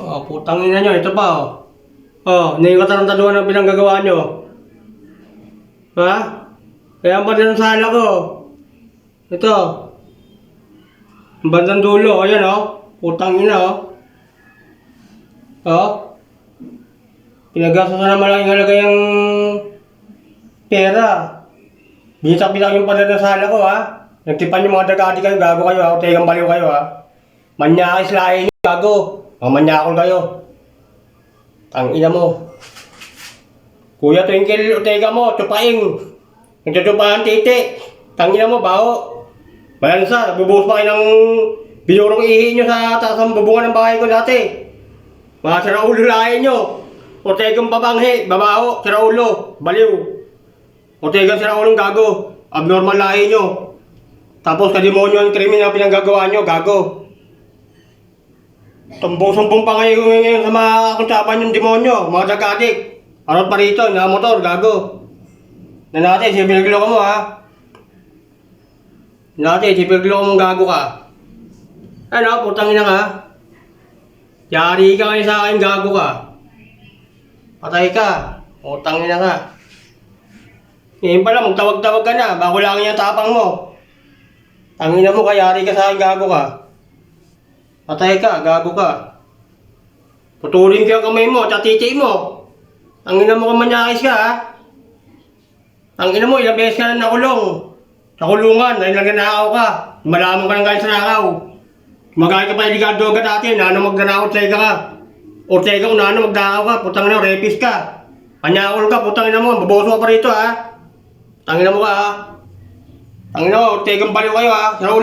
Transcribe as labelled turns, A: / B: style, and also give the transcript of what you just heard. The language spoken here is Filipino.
A: Oh, putang ina nyo, ito pa oh. Oh, hindi ko tarantaduhan ang pinanggagawa nyo. Ha? Kaya ang banda ng sala ko. Ito. Ang bandang dulo, ayan oh. Putang ina oh. Oh. Pinaggastos na naman lang yung halaga yung pera. Bitak-bitak yung banda ng sala ko ha. Nagtipan yung mga dagati kayo, gago kayo ha. Tegang baliw kayo ha. Manyakis lahin nyo, gago. Mga manyakol kayo. Tangina mo. Kuya Twinkle Ortega mo, tupaing. Nagtutupahan titi. Tangina mo, baho. Balansa, nagbubuhos pa kayo ng binurong ihi nyo sa taas ng bubungan ng bahay ko dati. Mga siraulo lahin nyo. Ortegang babanghe, babaho, siraulo, baliw. Ortegang siraulong gago. Abnormal lahin nyo. Tapos kademonyo ang krimen na pinanggagawa nyo, gago. Tumbong-sumbong pa ngayon sa mga kunsapan yung demonyo, mga dagadik. Arot pa rito, na motor, gago. Na natin, si pinaglo mo ha. Natin, si pinaglo mong gago ka. Ano, putang ina ka. Yari ka ngayon sa akin, gago ka. Patay ka. Putang ina ka. Ngayon pala, magtawag-tawag ka na, bago lang yung tapang mo. Tangina mo, kayari ka sa akin, gago ka. Patay ka, gago ka. Putulin ko yung kamay mo, titi mo. Tangina mo kung manyakis ka ha. Tangina mo, ilang beses ka na nakulong. Sa kulungan, dahil nagnanakaw ka. Malaman ka ng galing sa nakaw. Magaling ka pa yung ligado agad dati, nano magnanakaw Ortega ka. Ortega kung nano magnanakaw ka, putang ina, rapist ka. Panyakol ka, putang ina mo, baboso ka pa rito ha. Tangina mo ka ha. Tangina mo, Ortegang baliw kayo ha. Sa ulo